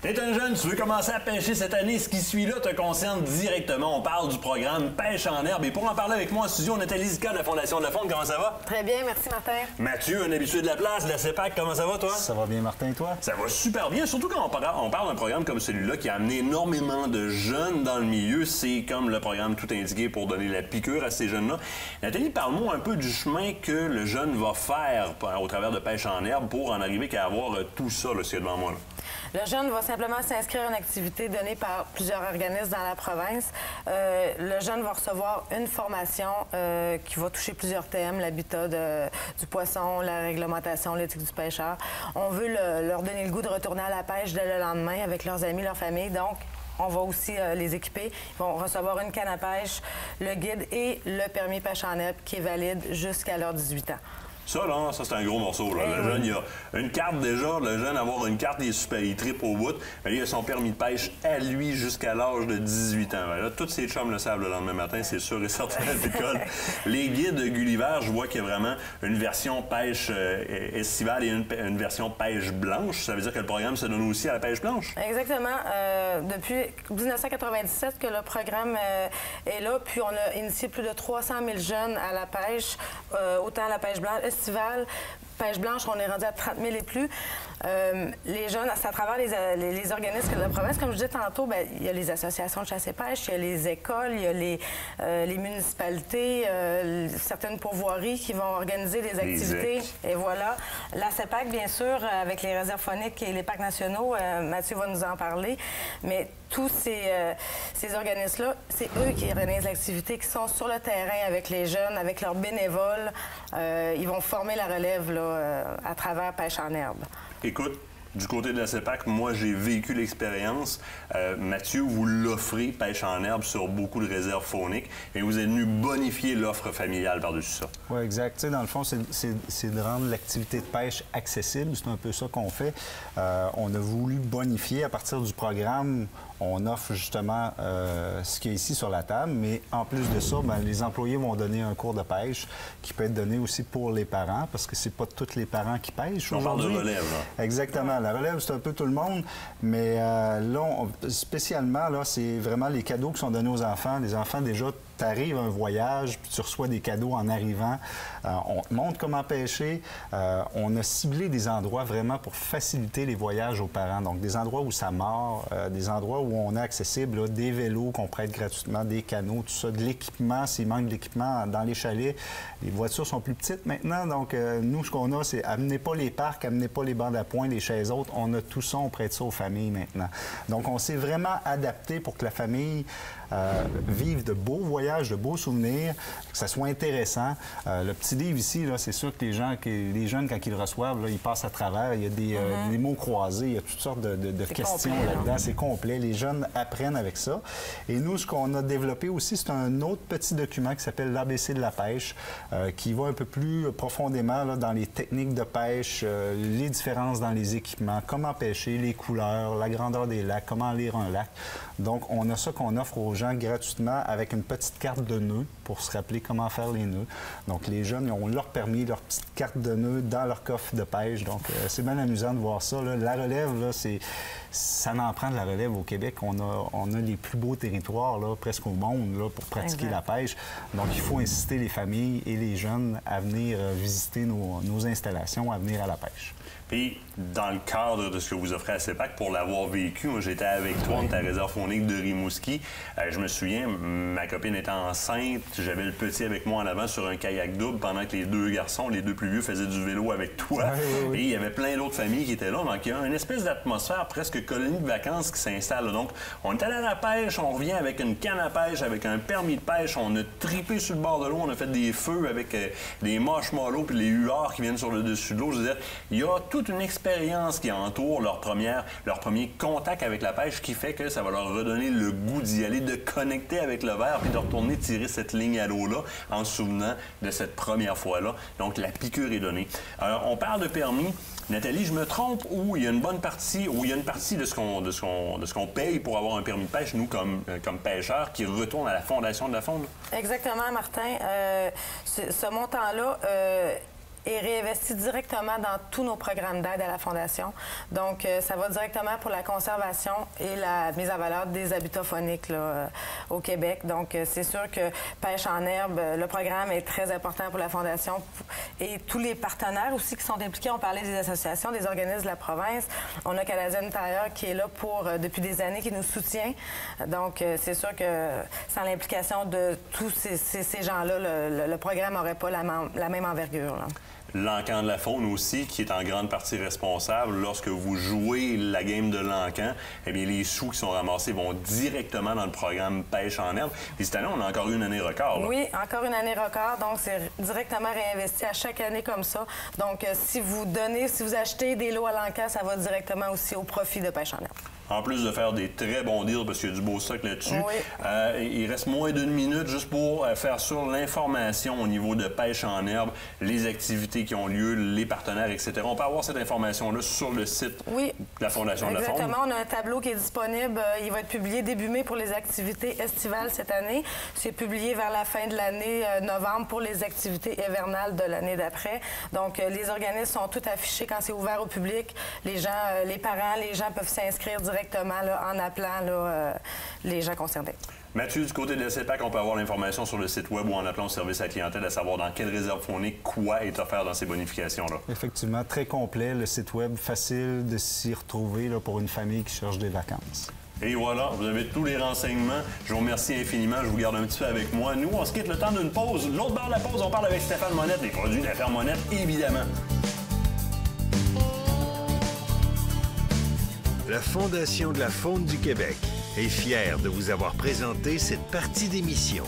T'es un jeune, tu veux commencer à pêcher cette année, ce qui suit là te concerne directement. On parle du programme Pêche en herbe. Et pour en parler avec moi en studio, Nathalie Zika de la Fondation de la Faune. Comment ça va? Très bien, merci Martin. Mathieu, un habitué de la place, de la CEPAC. Comment ça va, toi? Ça va bien, Martin, et toi? Ça va super bien, surtout quand on parle d'un programme comme celui-là qui a amené énormément de jeunes dans le milieu. C'est comme le programme tout indiqué pour donner la piqûre à ces jeunes-là. Nathalie, parle-moi un peu du chemin que le jeune va faire au travers de Pêche en herbe pour en arriver qu'à avoir tout ça, là, ce qu'il y a devant moi. Là. Le jeune va simplement s'inscrire à une activité donnée par plusieurs organismes dans la province. Le jeune va recevoir une formation qui va toucher plusieurs thèmes, l'habitat du poisson, la réglementation, l'éthique du pêcheur. On veut leur donner le goût de retourner à la pêche dès le lendemain avec leurs amis, leur famille. Donc, on va aussi les équiper. Ils vont recevoir une canne à pêche, le guide et le permis pêche en herbe qui est valide jusqu'à leurs 18 ans. Ça, là, ça c'est un gros morceau. Là. Le jeune, il a une carte déjà. Le jeune, avoir une carte, il est super, il tripe au bout. Mais il a son permis de pêche à lui jusqu'à l'âge de 18 ans. Là, tous ces chums le savent le lendemain matin, c'est sûr et certain à l'école. Les guides Gulliver, je vois qu'il y a vraiment une version pêche estivale et une version pêche blanche. Ça veut dire que le programme se donne aussi à la pêche blanche? Exactement. Depuis 1997 que le programme est là, puis on a initié plus de 300 000 jeunes à la pêche, autant à la pêche blanche, estivale, pêche blanche, on est rendu à 30 000 et plus. Les jeunes, c'est à travers les organismes de la province. Comme je disais tantôt, bien, il y a les associations de chasse et pêche, il y a les écoles, il y a les municipalités, certaines pourvoiries qui vont organiser des activités. Et voilà. La CEPAC, bien sûr, avec les réserves fauniques et les parcs nationaux, Mathieu va nous en parler. Mais tous ces organismes-là, c'est eux qui organisent l'activité, qui sont sur le terrain avec les jeunes, avec leurs bénévoles. Ils vont former la relève là, à travers Pêche en herbe. Écoute, du côté de la CEPAC, moi, j'ai vécu l'expérience. Mathieu, vous l'offrez, Pêche en herbe, sur beaucoup de réserves fauniques, et vous êtes venu bonifier l'offre familiale par-dessus ça. Oui, exact. Tu sais, dans le fond, c'est de rendre l'activité de pêche accessible. C'est un peu ça qu'on fait. On a voulu bonifier à partir du programme. On offre justement ce qu'il y a ici sur la table, mais en plus de ça, bien, les employés vont donner un cours de pêche qui peut être donné aussi pour les parents, parce que c'est pas tous les parents qui pêchent aujourd'hui. On parle de relève, là. Exactement. La relève, c'est un peu tout le monde, mais là, spécialement, là, c'est vraiment les cadeaux qui sont donnés aux enfants. Les enfants, déjà, tu arrives à un voyage, puis tu reçois des cadeaux en arrivant. On te montre comment pêcher. On a ciblé des endroits vraiment pour faciliter les voyages aux parents. Donc, des endroits où ça mord, des endroits où on a accessible là, des vélos qu'on prête gratuitement, des canots, tout ça, de l'équipement. S'il manque d'équipement dans les chalets, les voitures sont plus petites maintenant. Donc, nous, ce qu'on a, c'est amenez pas les parcs, amenez pas les bancs à poing, les chaises hautes. On a tout ça, on prête ça aux familles maintenant. Donc, on s'est vraiment adapté pour que la famille vive de beaux voyages, de beaux souvenirs, que ça soit intéressant. Le petit livre ici, c'est sûr que les jeunes, quand ils le reçoivent, là, ils passent à travers. Il y a des mots croisés, il y a toutes sortes de questions là-dedans. C'est complet. Les jeunes apprennent avec ça. Et nous, ce qu'on a développé aussi, c'est un autre petit document qui s'appelle l'ABC de la pêche, qui va un peu plus profondément là, dans les techniques de pêche, les différences dans les équipements, comment pêcher, les couleurs, la grandeur des lacs, comment lire un lac. Donc, on a ça qu'on offre aux gens gratuitement avec une petite carte de nœuds pour se rappeler comment faire les nœuds. Donc, les jeunes ils ont leur permis, leur petite carte de nœuds dans leur coffre de pêche. Donc, c'est bien amusant de voir ça. Là. La relève, là, ça en prend de la relève au Québec. On a les plus beaux territoires, là, presque au monde, là, pour pratiquer la pêche. Donc, il faut inciter les familles et les jeunes à venir visiter nos installations, à venir à la pêche. Puis, dans le cadre de ce que vous offrez à CEPAC, pour l'avoir vécu, moi, j'étais avec toi, on était à la réserve faunique de Rimouski. Je me souviens, ma copine était enceinte, j'avais le petit avec moi en avant sur un kayak double pendant que les deux garçons, les deux plus vieux, faisaient du vélo avec toi. Oui. Et il y avait plein d'autres familles qui étaient là. Donc, il y a une espèce d'atmosphère presque colonie de vacances qui s'installe. Donc, on est allé à la pêche, on revient avec une canne à pêche, avec un permis de pêche, on a tripé sur le bord de l'eau, on a fait des feux avec des marshmallows puis les huards qui viennent sur le dessus de l'eau. Je veux dire, il y a toute une expérience qui entoure leur premier contact avec la pêche qui fait que ça va leur redonner le goût d'y aller, de connecter avec le verre puis de retourner tirer cette ligne à l'eau-là en se souvenant de cette première fois-là. Donc, la piqûre est donnée. Alors, on parle de permis. Nathalie, je me trompe ou il y a une bonne partie, ou il y a une partie de ce qu'on paye pour avoir un permis de pêche, nous, comme pêcheurs, qui retourne à la Fondation de la Faune? Exactement, Martin. Ce montant-là est réinvesti directement dans tous nos programmes d'aide à la Fondation. Donc, ça va directement pour la conservation et la mise en valeur des habitats fauniques là, au Québec. Donc, c'est sûr que Pêche en herbe, le programme est très important pour la Fondation et tous les partenaires aussi qui sont impliqués. On parlait des associations, des organismes de la province. On a Canadian Tire qui est là depuis des années, qui nous soutient. Donc, c'est sûr que sans l'implication de tous ces gens-là, le programme n'aurait pas la même envergure. Là. L'Encan de la Faune aussi, qui est en grande partie responsable. Lorsque vous jouez la game de l'Encan, eh bien, les sous qui sont ramassés vont directement dans le programme Pêche en herbe. Et cette année, on a encore eu une année record. Là. Oui, encore une année record. Donc, c'est directement réinvesti à chaque année comme ça. Donc, si vous achetez des lots à l'Encan, ça va directement aussi au profit de Pêche en herbe. En plus de faire des très bons deals, parce qu'il y a du beau stock là-dessus, oui. Il reste moins d'une minute juste pour faire sur l'information au niveau de Pêche en herbe, les activités qui ont lieu, les partenaires, etc. On peut avoir cette information-là sur le site de la Fondation de la Faune. Exactement. On a un tableau qui est disponible. Il va être publié début mai pour les activités estivales cette année. C'est publié vers la fin de l'année, novembre, pour les activités hivernales de l'année d'après. Donc, les organismes sont tout affichés quand c'est ouvert au public. Les gens, les parents, les gens peuvent s'inscrire directement là, en appelant là, les gens concernés. Mathieu, du côté de la CEPAC, on peut avoir l'information sur le site web ou en appelant au service à la clientèle à savoir dans quelle réserve faunique, quoi est offert dans ces bonifications-là. Effectivement, très complet, le site web, facile de s'y retrouver là, pour une famille qui cherche des vacances. Et voilà, vous avez tous les renseignements. Je vous remercie infiniment. Je vous garde un petit peu avec moi. Nous, on se quitte le temps d'une pause. L'autre bord de la pause, on parle avec Stéphane Monette, des produits de la ferme Monette, évidemment. La Fondation de la Faune du Québec est fière de vous avoir présenté cette partie d'émission.